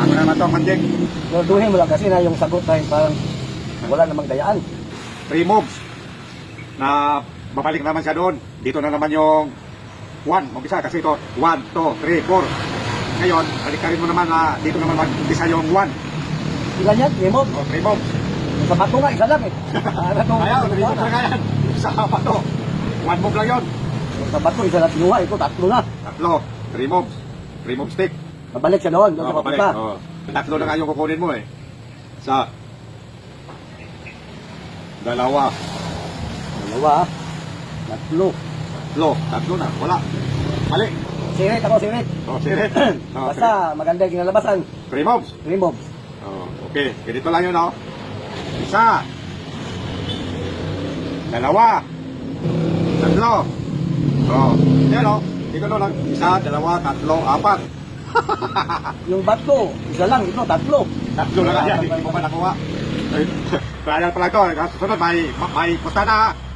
Bago naman to, Manjeng. Duhin mo lang kasi na yung sagot ay parang wala namang dayaan. 3 moves. Na babalik naman siya doon. Dito na naman yung 1. Umpisa kasi ito. 1, 2, 3, 4. Ngayon, balik mo naman na dito naman mag-umpisa yung 1. Ilan yan? 3 moves? O, 3 moves. Yung sa bato nga, isa lang eh. Ayaw, 3 moves lang yan. Sa pato. 1 move lang yun. Yung sa bato, isa lang tinuha. Ito, tatlo na. Tatlo. 3 moves. 3 moves stick. Babalik siya doon. Doon O, sa babalik. papunta. O, tatlo na nga yung kukunin mo eh. Sa dalawa. Dalawa. Tatlo. Tatlo na. Wala. Mali. Sirit ako, sirit. O, sirit. O, Basta maganda yung kinalabasan. 3 moves. 3 moves. Oh, okay, ganito lang yun, oh. Isa. Dalawa. Tatlo. Oh, yan, oh. Dito lang. Isa, dalawa, tatlo, apat. Yung bato, isa lang. Ito, tatlo. Tatlo na lang yan. Hindi mo pa nakuha. Trial pala ito. Susunod, may pusta na.